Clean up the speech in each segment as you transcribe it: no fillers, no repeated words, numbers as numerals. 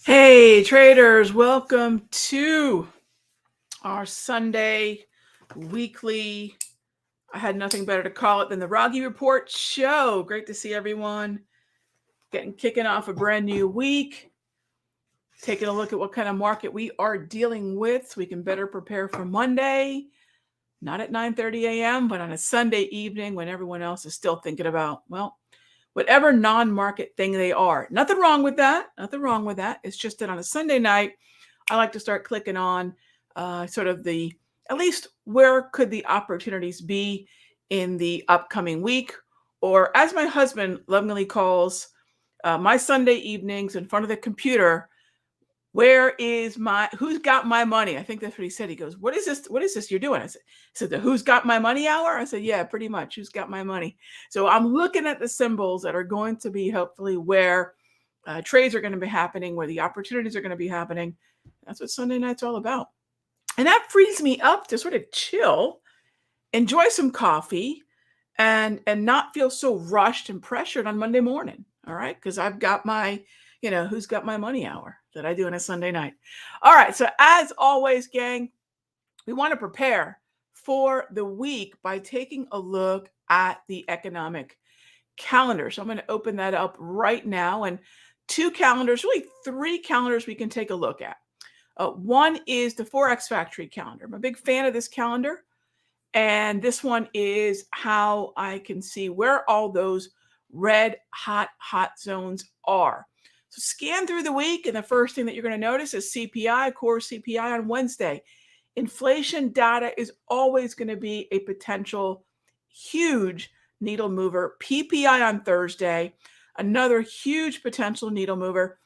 Hey traders, welcome to our Sunday weekly. I had nothing better to call it than the Raghee Report show. Great to see everyone kicking off a brand new week, taking a look at what kind of market we are dealing with so we can better prepare for Monday. Not at 9:30 a.m., but on a Sunday evening when everyone else is still thinking about, well, whatever non-market thing they are. Nothing wrong with that. Nothing wrong with that. It's just that on a Sunday night, I like to start clicking on sort of at least where could the opportunities be in the upcoming week, or as my husband lovingly calls my Sunday evenings in front of the computer, who's got my money? I think that's what he said. He goes, what is this you're doing? I said, the who's got my money hour? I said, yeah, pretty much. Who's got my money? So I'm looking at the symbols that are going to be hopefully where trades are going to be happening, where the opportunities are going to be happening. That's what Sunday night's all about. And that frees me up to sort of chill, enjoy some coffee, and not feel so rushed and pressured on Monday morning. All right. Because I've got my, who's got my money hour that I do on a Sunday night. All right. So as always, gang, we want to prepare for the week by taking a look at the economic calendar. So I'm going to open that up right now, and two calendars, really three calendars we can take a look at. One is the Forex Factory calendar. I'm a big fan of this calendar. And this one is how I can see where all those red hot zones are. So scan through the week, and the first thing that you're going to notice is CPI, core CPI on Wednesday. Inflation data is always going to be a potential huge needle mover. PPI on Thursday, another huge potential needle mover.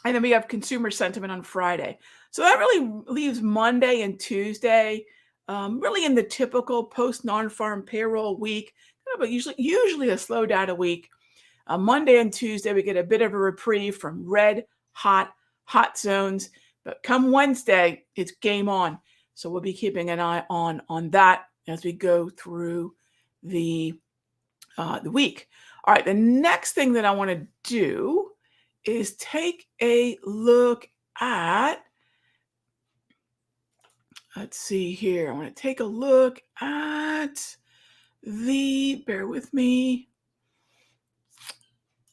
And then we have consumer sentiment on Friday. So that really leaves Monday and Tuesday really in the typical post non-farm payroll week, but usually a slow data week. Monday and Tuesday, we get a bit of a reprieve from red hot zones. But come Wednesday, it's game on. So we'll be keeping an eye on that as we go through the week. All right, the next thing that I want to do is take a look at, let's see here. I want to take a look at bear with me.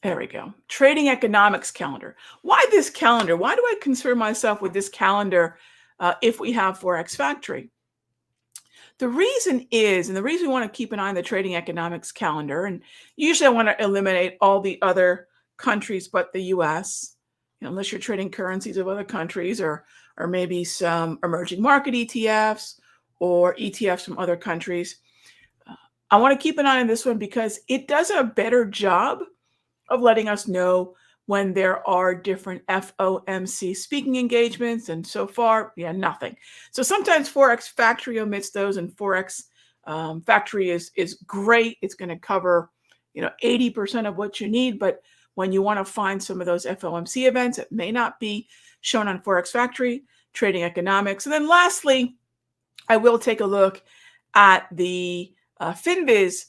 There we go. Trading economics calendar. Why this calendar? Why do I concern myself with this calendar if we have Forex Factory? The reason is, and the reason we want to keep an eye on the trading economics calendar, and usually I want to eliminate all the other countries but the US, unless you're trading currencies of other countries or maybe some emerging market ETFs or ETFs from other countries. I want to keep an eye on this one because it does a better job of letting us know when there are different FOMC speaking engagements. And so far, nothing. So sometimes Forex Factory omits those, and Forex Factory is great. It's going to cover 80% of what you need. But when you want to find some of those FOMC events, it may not be shown on Forex Factory, trading economics. And then lastly, I will take a look at the Estimize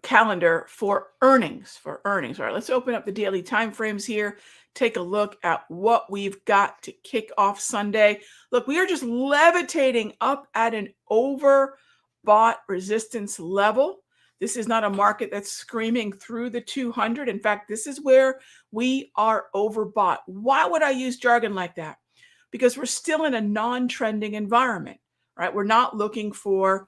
calendar for earnings. All right, let's open up the daily time frames here. Take a look at what we've got to kick off Sunday. Look, we are just levitating up at an overbought resistance level. This is not a market that's screaming through the 200. In fact, this is where we are overbought. Why would I use jargon like that? Because we're still in a non-trending environment, right? We're not looking for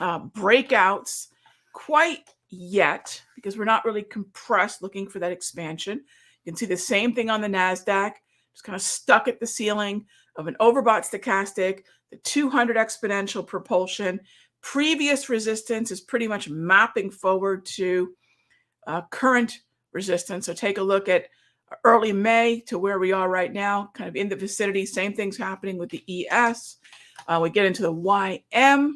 breakouts quite yet because we're not really compressed looking for that expansion. You can see the same thing on the NASDAQ, just kind of stuck at the ceiling of an overbought stochastic, the 200 exponential propulsion. Previous resistance is pretty much mapping forward to current resistance. So take a look at early May to where we are right now, kind of in the vicinity. Same thing's happening with the ES. We get into the YM.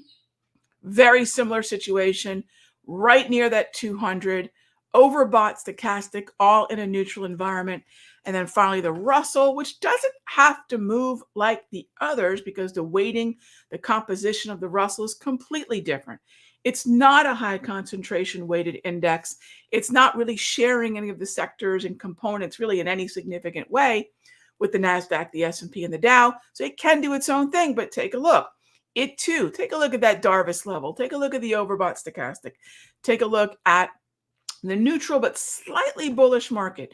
Very similar situation, right near that 200, overbought stochastic, all in a neutral environment. And then finally the Russell, which doesn't have to move like the others because the weighting, the composition of the Russell is completely different. It's not a high concentration weighted index. It's not really sharing any of the sectors and components really in any significant way with the NASDAQ, the S&P, and the Dow. So it can do its own thing, but take a look. It too, take a look at that Darvis level. Take a look at the overbought stochastic. Take a look at the neutral but slightly bullish market.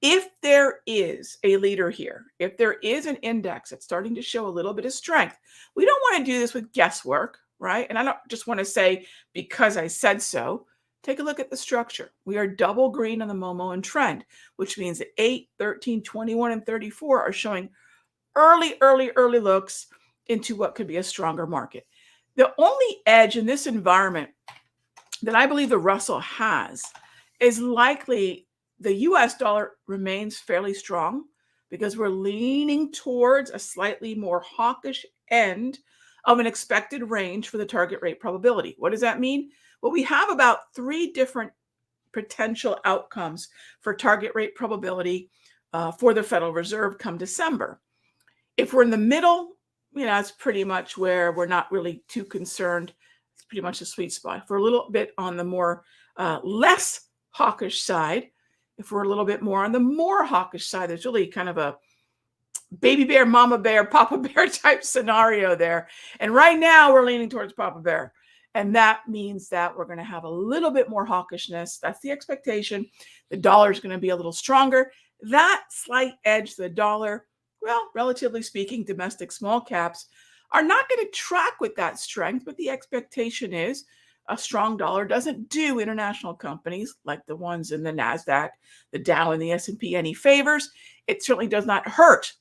If there is a leader here, if there is an index that's starting to show a little bit of strength, we don't want to do this with guesswork, right? And I don't just want to say because I said so. Take a look at the structure. We are double green on the Momo and trend, which means that 8, 13, 21, and 34 are showing early looks into what could be a stronger market. The only edge in this environment that I believe the Russell has is likely the US dollar remains fairly strong because we're leaning towards a slightly more hawkish end of an expected range for the target rate probability. What does that mean? Well, we have about 3 different potential outcomes for target rate probability for the Federal Reserve come December. If we're in the middle, it's pretty much where we're not really too concerned. It's pretty much a sweet spot. If we're a little bit on the more less hawkish side, if we're a little bit more on the more hawkish side, there's really kind of a baby bear, mama bear, papa bear type scenario there. And right now we're leaning towards papa bear. And that means that we're going to have a little bit more hawkishness. That's the expectation. The dollar is going to be a little stronger. That slight edge, the dollar, well, relatively speaking, domestic small caps are not going to track with that strength, but the expectation is a strong dollar doesn't do international companies like the ones in the NASDAQ, the Dow, and the S&P any favors. It certainly does not hurt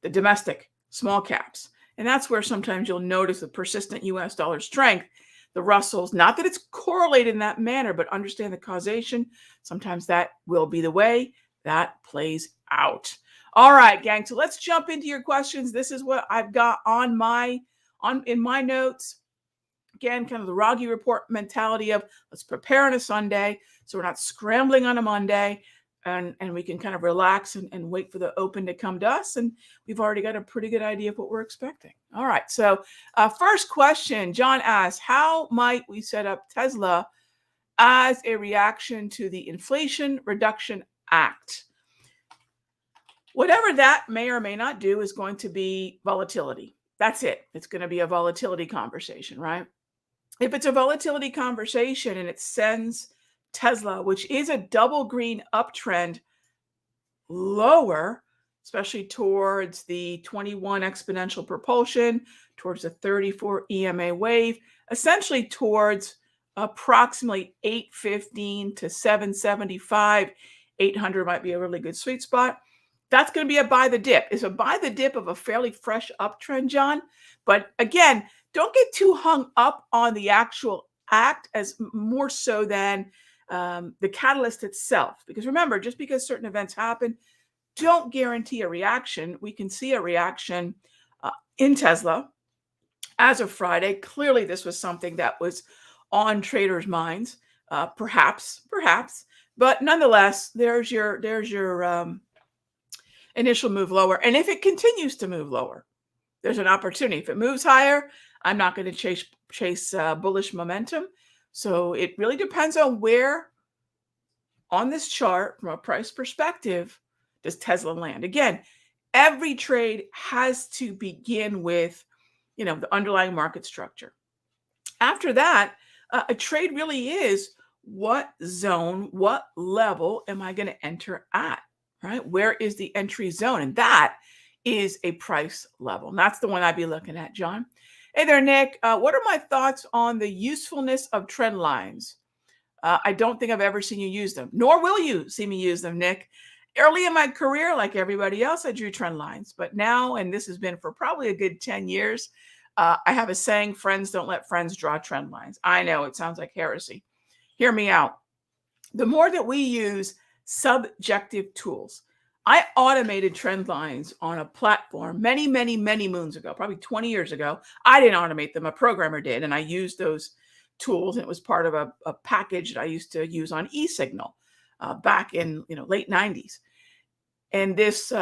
the domestic small caps. And that's where sometimes you'll notice the persistent US dollar strength. The Russells, not that it's correlated in that manner, but understand the causation. Sometimes that will be the way that plays out. All right, gang. So let's jump into your questions. This is what I've got in my notes. Again, kind of the Raghee report mentality of let's prepare on a Sunday so we're not scrambling on a Monday, and we can kind of relax and wait for the open to come to us. And we've already got a pretty good idea of what we're expecting. All right. So first question, John asks, how might we set up Tesla as a reaction to the Inflation Reduction Act? Whatever that may or may not do is going to be volatility. That's it. It's going to be a volatility conversation, right? If it's a volatility conversation and it sends Tesla, which is a double green uptrend, lower, especially towards the 21 exponential propulsion, towards the 34 EMA wave, essentially towards approximately 815 to 775, 800 might be a really good sweet spot. That's going to be a buy the dip. It's a buy the dip of a fairly fresh uptrend, John. But again, don't get too hung up on the actual act as more so than the catalyst itself. Because remember, just because certain events happen, don't guarantee a reaction. We can see a reaction in Tesla as of Friday. Clearly, this was something that was on traders' minds, perhaps. But nonetheless, there's your initial move lower. And if it continues to move lower, there's an opportunity. If it moves higher, I'm not going to chase bullish momentum. So it really depends on where on this chart from a price perspective does Tesla land. Again, every trade has to begin with, the underlying market structure. After that, a trade really is what zone, what level am I going to enter at, right? Where is the entry zone? And that is a price level. And that's the one I'd be looking at, John. Hey there, Nick. What are my thoughts on the usefulness of trend lines? I don't think I've ever seen you use them, nor will you see me use them, Nick. Early in my career, like everybody else, I drew trend lines. But now, and this has been for probably a good 10 years, I have a saying, friends don't let friends draw trend lines. I know it sounds like heresy. Hear me out. The more that we use subjective tools, I automated trend lines on a platform many moons ago, probably 20 years ago. I didn't automate them. A programmer did. And I used those tools. And it was part of a package that I used to use on eSignal back in late 90s. And this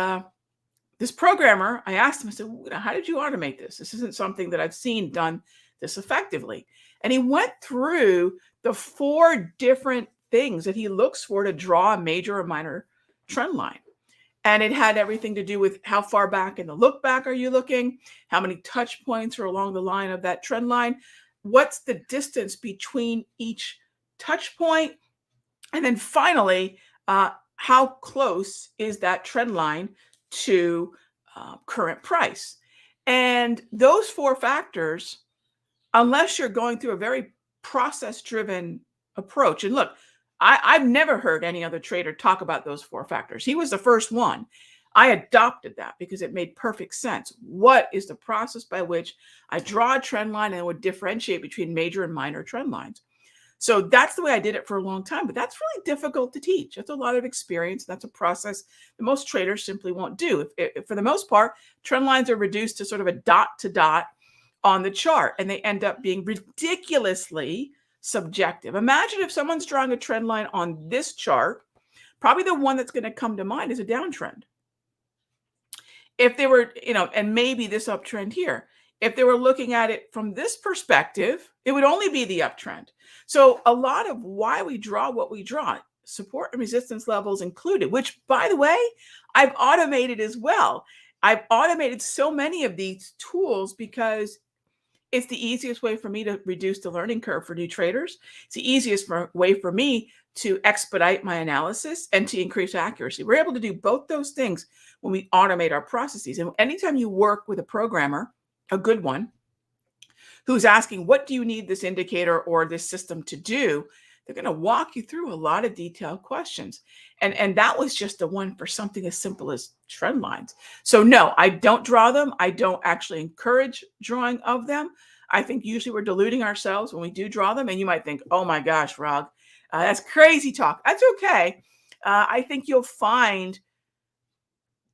programmer, I asked him, I said, how did you automate this? This isn't something that I've seen done this effectively. And he went through the 4 different things that he looks for to draw a major or minor trend line. And it had everything to do with how far back in the look back are you looking? How many touch points are along the line of that trend line? What's the distance between each touch point? And then finally, how close is that trend line to current price? And those 4 factors, unless you're going through a very process driven approach, and look, I've never heard any other trader talk about those 4 factors. He was the first one. I adopted that because it made perfect sense. What is the process by which I draw a trend line and would differentiate between major and minor trend lines? So that's the way I did it for a long time, but that's really difficult to teach. That's a lot of experience. That's a process that most traders simply won't do. If for the most part, trend lines are reduced to sort of a dot to dot on the chart, and they end up being ridiculously subjective. Imagine if someone's drawing a trend line on this chart, probably the one that's going to come to mind is a downtrend. If they were, and maybe this uptrend here, if they were looking at it from this perspective, it would only be the uptrend. So a lot of why we draw what we draw, support and resistance levels included, which by the way, I've automated as well. I've automated so many of these tools because it's the easiest way for me to reduce the learning curve for new traders. It's the easiest way for me to expedite my analysis and to increase accuracy. We're able to do both those things when we automate our processes. And anytime you work with a programmer, a good one, who's asking, what do you need this indicator or this system to do? They're going to walk you through a lot of detailed questions. And that was just the one for something as simple as trend lines. So no, I don't draw them. I don't actually encourage drawing of them. I think usually we're deluding ourselves when we do draw them. And you might think, oh my gosh, Rag, that's crazy talk. That's okay. I think you'll find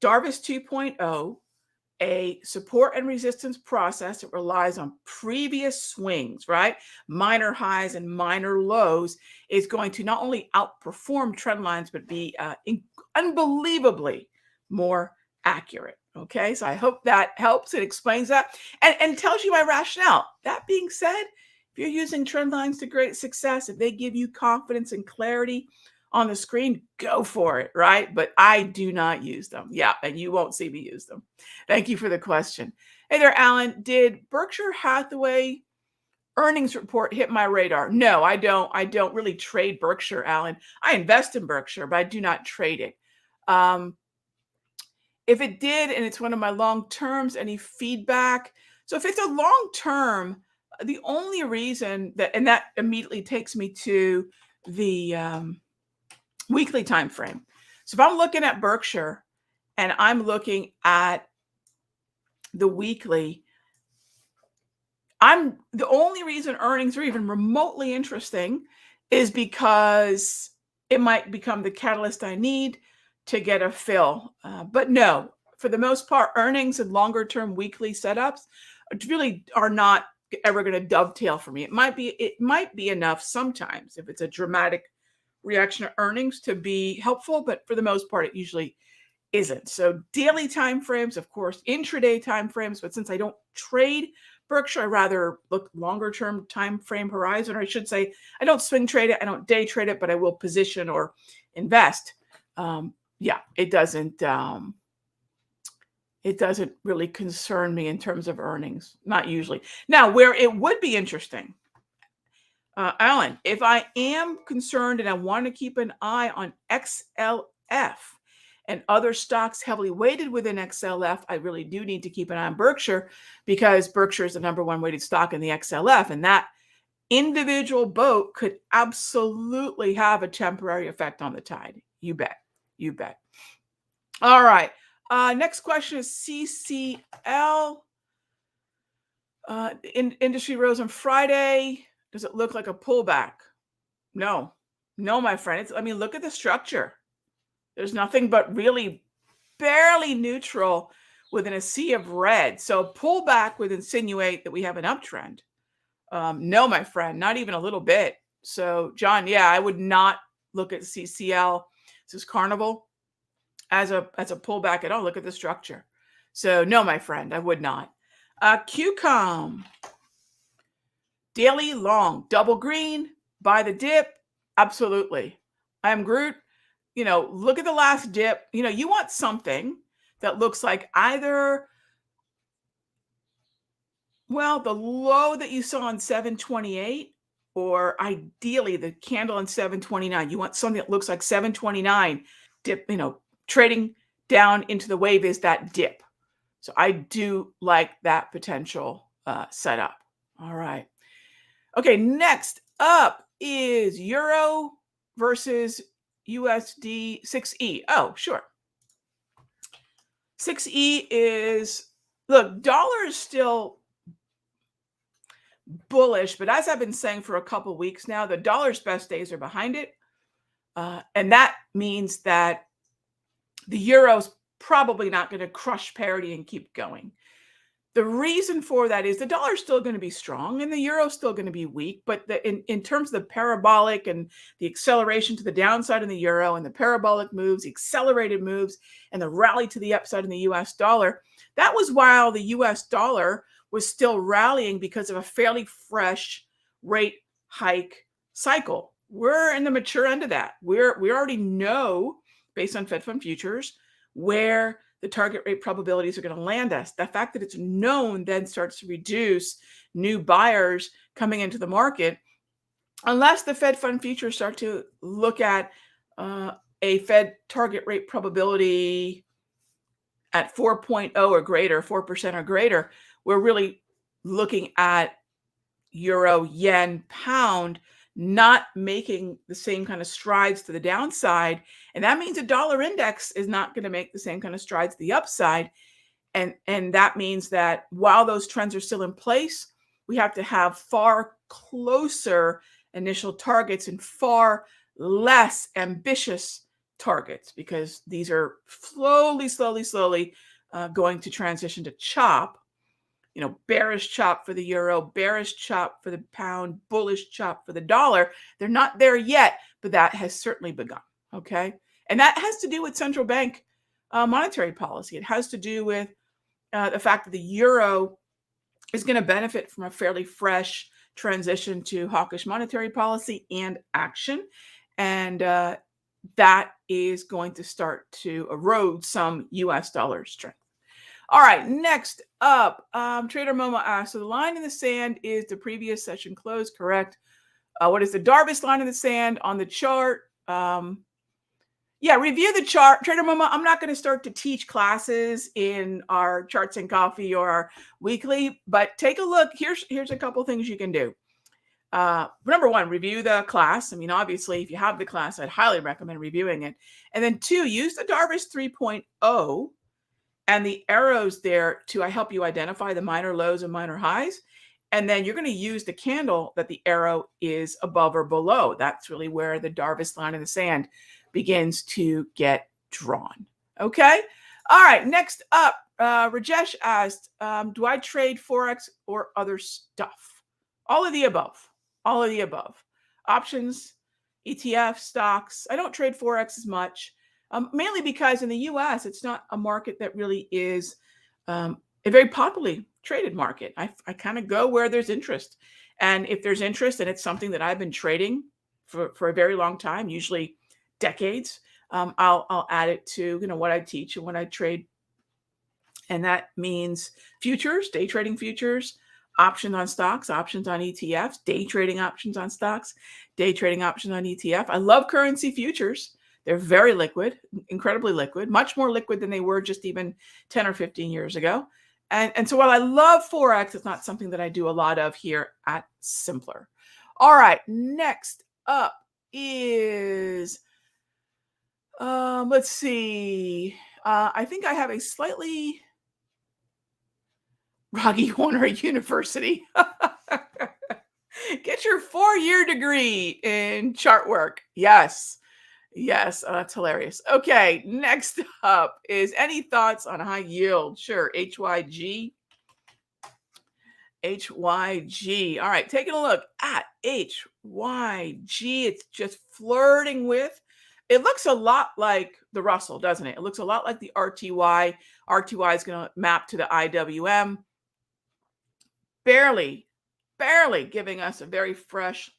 Darvis 2.0, a support and resistance process that relies on previous swings, right? Minor highs and minor lows, is going to not only outperform trend lines, but be unbelievably more accurate. Okay, so I hope that helps. It explains that and tells you my rationale. That being said, if you're using trend lines to great success, if they give you confidence and clarity on the screen, go for it, right? But I do not use them. Yeah, and you won't see me use them. Thank you for the question. Hey there, Alan. Did Berkshire Hathaway earnings report hit my radar? No, I don't. I don't really trade Berkshire, Alan. I invest in Berkshire, but I do not trade it. If it did, and it's one of my long terms, any feedback? So if it's a long term, the only reason and that immediately takes me to the weekly time frame. So if I'm looking at Berkshire and I'm looking at the weekly, the only reason earnings are even remotely interesting is because it might become the catalyst I need to get a fill. But no, for the most part, earnings and longer term weekly setups really are not ever going to dovetail for me. It might be enough sometimes if it's a dramatic reaction to earnings to be helpful, but for the most part, it usually isn't. So daily timeframes, of course, intraday timeframes, but since I don't trade Berkshire, I rather look longer term time frame horizon, or I should say, I don't swing trade it, I don't day trade it, but I will position or invest. It doesn't really concern me in terms of earnings, not usually. Now, where it would be interesting, Alan, if I am concerned and I want to keep an eye on XLF and other stocks heavily weighted within XLF, I really do need to keep an eye on Berkshire because Berkshire is the number one weighted stock in the XLF. And that individual boat could absolutely have a temporary effect on the tide. You bet. You bet. All right. Next question is CCL. Industry rose on Friday. Does it look like a pullback? No, my friend. Look at the structure. There's nothing but really barely neutral within a sea of red. So pullback would insinuate that we have an uptrend. No, my friend, not even a little bit. So John, yeah, I would not look at CCL. This is Carnival as a pullback at all. Look at the structure. So no, my friend, I would not. QCOM. Daily long, double green, buy the dip. Absolutely. I am Groot. Look at the last dip. You want something that looks like either, well, the low that you saw on 728, or ideally the candle on 729. You want something that looks like 729 dip, trading down into the wave is that dip. So I do like that potential setup. All right. Okay, next up is Euro versus USD 6E. Oh, sure. 6E is, look, dollar is still bullish, but as I've been saying for a couple of weeks now, the dollar's best days are behind it. And that means that the euro's probably not going to crush parity and keep going. The reason for that is the dollar's still going to be strong and the euro's still going to be weak. But in terms of the parabolic and the acceleration to the downside in the euro and the parabolic moves, the accelerated moves, and the rally to the upside in the US dollar, that was while the US dollar was still rallying because of a fairly fresh rate hike cycle. We're in the mature end of that. We already know, based on Fed Fund futures, where the target rate probabilities are going to land us. The fact that it's known then starts to reduce new buyers coming into the market, unless the Fed Fund futures start to look at a Fed target rate probability at 4.0 or greater, 4% or greater. We're really looking at euro, yen, pound not making the same kind of strides to the downside. And that means a dollar index is not going to make the same kind of strides to the upside. And that means that while those trends are still in place, we have to have far closer initial targets and far less ambitious targets, because these are slowly going to transition to chop. Bearish chop for the euro, bearish chop for the pound, bullish chop for the dollar. They're not there yet, but that has certainly begun. Okay. And that has to do with central bank monetary policy. It has to do with the fact that the euro is going to benefit from a fairly fresh transition to hawkish monetary policy and action. And that is going to start to erode some US dollar strength. All right, next up, Trader Momo asks, so the line in the sand is the previous session close, correct? What is the Darvis line in the sand on the chart? Yeah, review the chart. Trader Momo, I'm not going to start to teach classes in our Charts and Coffee or our weekly, but take a look. Here's a couple things you can do. Number one, review the class. I mean, obviously, if you have the class, I'd highly recommend reviewing it. And then two, use the Darvis 3.0 and the arrows there to help you identify the minor lows and minor highs. And then you're going to use the candle that the arrow is above or below. That's really where the Darvis line in the sand begins to get drawn. Okay. All right. Next up, Rajesh asked, do I trade Forex or other stuff? All of the above. All of the above. Options, ETF, stocks. I don't trade Forex as much. Mainly because in the US, it's not a market that really is a very popularly traded market. I kind of go where there's interest. And if there's interest and it's something that I've been trading for a very long time, usually decades, I'll add it to what I teach and what I trade. And that means futures, day trading futures, options on stocks, options on ETFs, day trading options on stocks, day trading options on ETF. I love currency futures. They're very liquid, incredibly liquid, much more liquid than they were just even 10 or 15 years ago. And so while I love Forex, it's not something that I do a lot of here at Simpler. All right, next up is, let's see. I think I have a slightly Raghee Horner University. Get your 4-year degree in chart work. Yes. Yes, that's hilarious. Okay, next up is any thoughts on high yield? Sure, HYG. HYG. All right, taking a look at HYG. It's just flirting with. It looks a lot like the Russell, doesn't it? It looks a lot like the RTY. RTY is going to map to the IWM. Barely barely giving us a very fresh,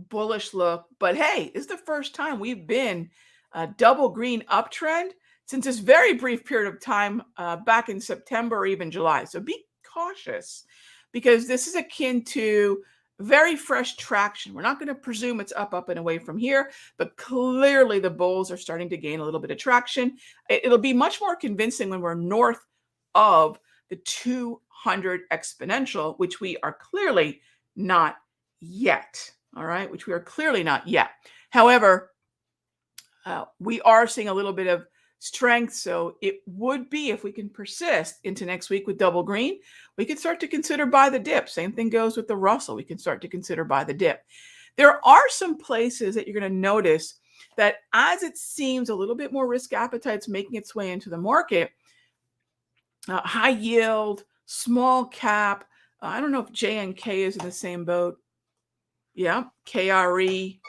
bullish look. But hey, it's the first time we've been a double green uptrend since this very brief period of time back in September or even July. So be cautious because this is akin to very fresh traction. We're not going to presume it's up, and away from here, but clearly the bulls are starting to gain a little bit of traction. It'll be much more convincing when we're north of the 200 exponential, which we are clearly not yet. All right, which we are clearly not yet. However, we are seeing a little bit of strength. So it would be, if we can persist into next week with double green, we could start to consider buy the dip. Same thing goes with the Russell. We can start to consider buy the dip. There are some places that you're going to notice that as it seems a little bit more risk appetite's making its way into the market, high yield, small cap. I don't know if JNK is in the same boat. Yeah, KRE,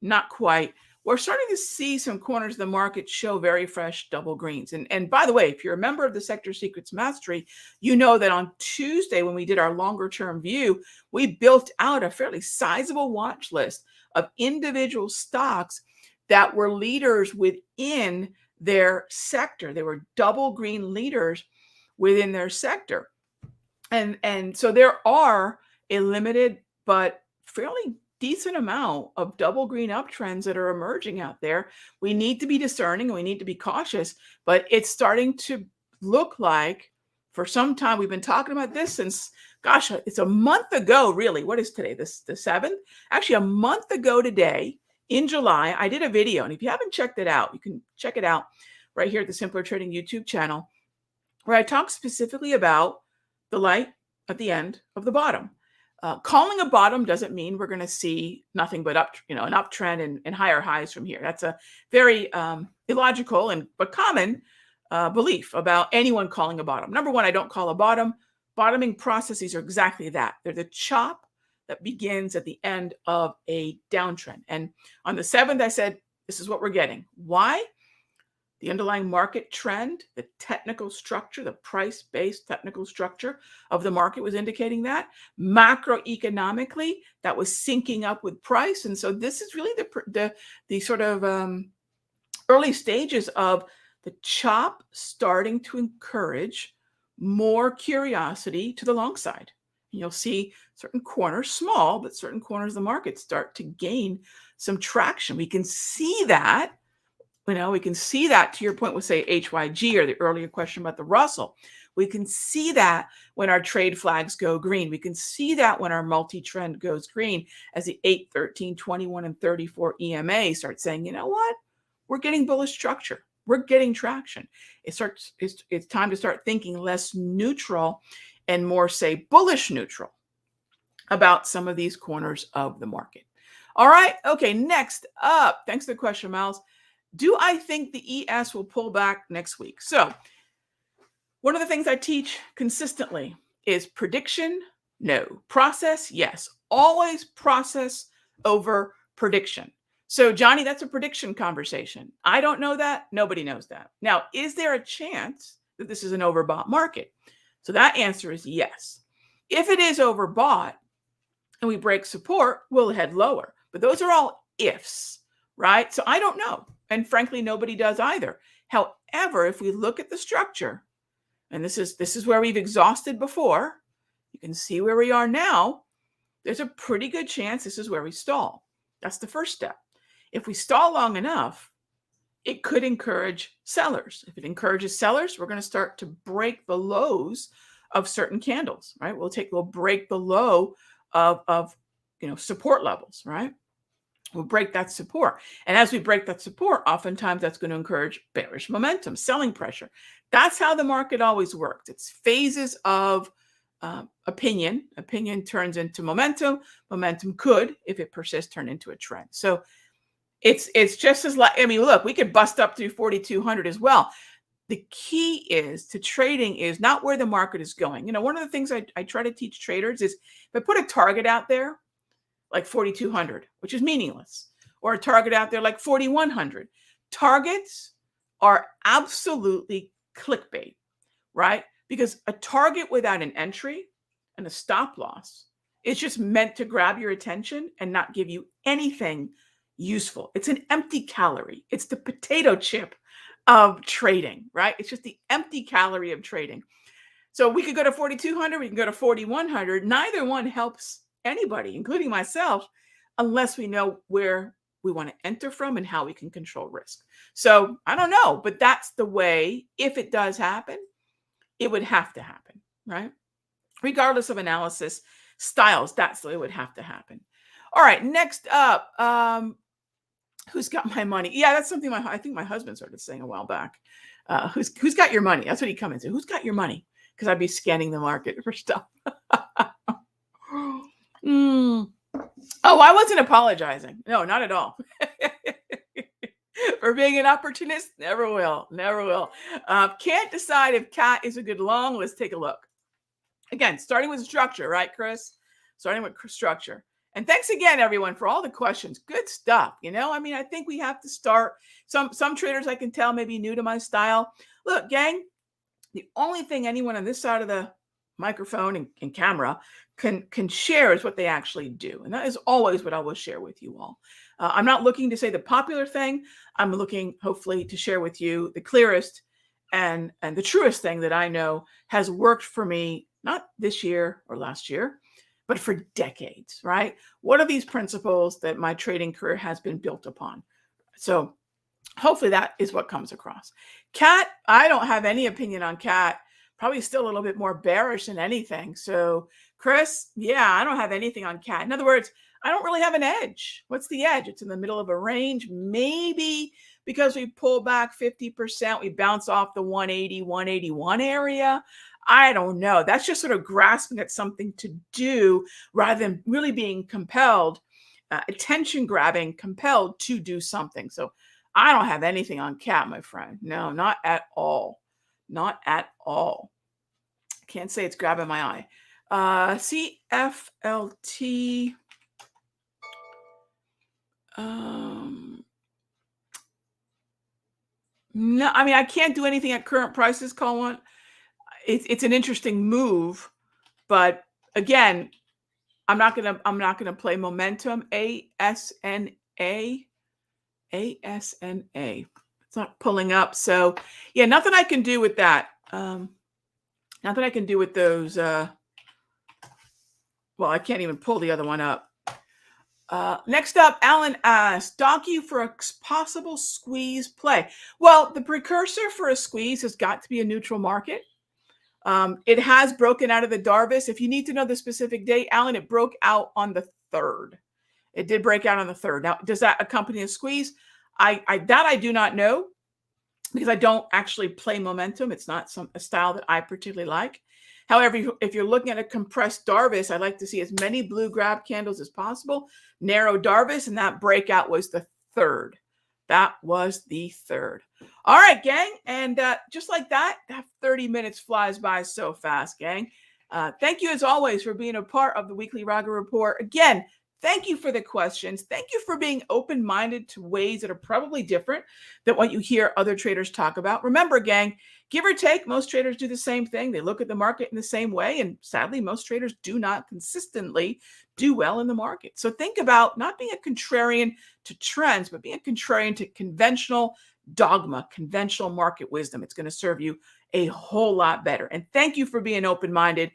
not quite. We're starting to see some corners of the market show very fresh double greens. And by the way, if you're a member of the Sector Secrets Mastery, you know that on Tuesday, when we did our longer term view, we built out a fairly sizable watch list of individual stocks that were leaders within their sector. They were double green leaders within their sector. And so there are a limited but fairly decent amount of double green uptrends that are emerging out there. We need to be discerning and we need to be cautious, but it's starting to look like, for some time, we've been talking about this since, gosh, it's a month ago, really. What is today? The 7th? Actually, a month ago today, in July, I did a video. And if you haven't checked it out, you can check it out right here at the Simpler Trading YouTube channel, where I talk specifically about the light at the end of the bottom. Calling a bottom doesn't mean we're going to see nothing but an uptrend and higher highs from here. That's a very illogical but common belief about anyone calling a bottom. Number one, I don't call a bottom. Bottoming processes are exactly that. They're the chop that begins at the end of a downtrend. And on the 7th, I said, this is what we're getting. Why? The underlying market trend, the technical structure, the price-based technical structure of the market was indicating that. Macroeconomically, that was syncing up with price. And so this is really the sort of early stages of the chop starting to encourage more curiosity to the long side. And you'll see certain corners, small, but certain corners of the market start to gain some traction. We can see that. We can see that, to your point with, say, HYG, or the earlier question about the Russell. We can see that when our trade flags go green. We can see that when our multi-trend goes green, as the 8, 13, 21, and 34 EMA start saying, you know what? We're getting bullish structure. We're getting traction. It's time to start thinking less neutral and more, say, bullish neutral about some of these corners of the market. All right. Okay. Next up. Thanks for the question, Miles. Do I think the ES will pull back next week? So one of the things I teach consistently is prediction, no. Process, yes. Always process over prediction. So, Johnny, that's a prediction conversation. I don't know that. Nobody knows that. Now, is there a chance that this is an overbought market? So that answer is yes. If it is overbought and we break support, we'll head lower. But those are all ifs, right? So I don't know. And frankly, nobody does either. However, if we look at the structure, and this is where we've exhausted before, you can see where we are now. There's a pretty good chance this is where we stall. That's the first step. If we stall long enough, it could encourage sellers. If it encourages sellers, we're going to start to break the lows of certain candles, right? We'll break the low of support levels, right? We'll break that support. And as we break that support, oftentimes that's going to encourage bearish momentum, selling pressure. That's how the market always works. It's phases of opinion. Opinion turns into momentum. Momentum could, if it persists, turn into a trend. So it's just as look, we could bust up through 4,200 as well. The key to trading is not where the market is going. One of the things I try to teach traders is, if I put a target out there, like 4,200, which is meaningless, or a target out there like 4,100. Targets are absolutely clickbait, right? Because a target without an entry and a stop loss It's just meant to grab your attention and not give you anything useful. It's an empty calorie. It's the potato chip of trading, right? It's just the empty calorie of trading. So we could go to 4,200, we can go to 4,100. Neither one helps anybody, including myself, unless we know where we want to enter from and how we can control risk. So I don't know, but that's the way, if it does happen, it would have to happen, right? Regardless of analysis styles, that's the way it would have to happen. All right, next up, who's got my money? Yeah, that's something I think my husband started saying a while back. Who's got your money? That's what he come into. Who's got your money? Because I'd be scanning the market for stuff. Mm. Oh, I wasn't apologizing. No, not at all. For being an opportunist, never will, never will. Can't decide if cat is a good long. Let's take a look. Again, starting with structure, right, Chris? Starting with structure. And thanks again, everyone, for all the questions. Good stuff. I mean, I think we have to start. Some traders I can tell may be new to my style. Look, gang, the only thing anyone on this side of the microphone and camera can share is what they actually do. And that is always what I will share with you all. I'm not looking to say the popular thing. I'm looking, hopefully, to share with you the clearest and the truest thing that I know has worked for me, not this year or last year, but for decades, right? What are these principles that my trading career has been built upon? So hopefully that is what comes across. Cat, I don't have any opinion on cat. Probably still a little bit more bearish than anything. So Chris, yeah, I don't have anything on cat. In other words, I don't really have an edge. What's the edge? It's in the middle of a range. Maybe because we pull back 50%, we bounce off the 180, 181 area. I don't know. That's just sort of grasping at something to do rather than really being compelled, attention grabbing, compelled to do something. So I don't have anything on cat, my friend. No, not at all. Not at all. Can't say it's grabbing my eye. CFLT. No, I mean, I can't do anything at current prices, Colin. It's an interesting move, but again, I'm not gonna play momentum. ASNA. ASNA. It's not pulling up. So yeah, nothing I can do with that. Nothing I can do with those. Well, I can't even pull the other one up. Next up, Alan asked, donkey for a possible squeeze play. Well, the precursor for a squeeze has got to be a neutral market. It has broken out of the Darvis. If you need to know the specific date, Alan, it broke out on the 3rd. It did break out on the 3rd. Now, does that accompany a squeeze? I do not know, because I don't actually play momentum. It's not a style that I particularly like. However, if you're looking at a compressed Darvis, I like to see as many blue grab candles as possible. Narrow Darvis, and that breakout was the 3rd. That was the 3rd. All right, gang. And just like that 30 minutes flies by so fast, gang. Thank you, as always, for being a part of the weekly Raghee Report. Again, thank you for the questions. Thank you for being open-minded to ways that are probably different than what you hear other traders talk about. Remember, gang, give or take, most traders do the same thing. They look at the market in the same way. And sadly, most traders do not consistently do well in the market. So think about not being a contrarian to trends, but being a contrarian to conventional dogma, conventional market wisdom. It's going to serve you a whole lot better. And thank you for being open-minded.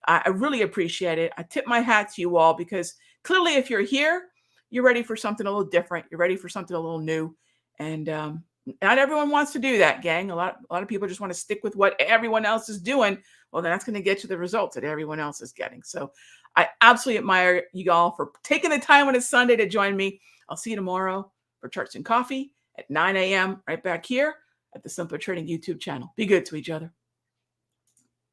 I really appreciate it. I tip my hat to you all, because clearly, if you're here, you're ready for something a little different. You're ready for something a little new. And not everyone wants to do that, gang. A lot of people just want to stick with what everyone else is doing. Well, then that's going to get you the results that everyone else is getting. So I absolutely admire you all for taking the time on a Sunday to join me. I'll see you tomorrow for Charts and Coffee at 9 a.m. right back here at the Simpler Trading YouTube channel. Be good to each other.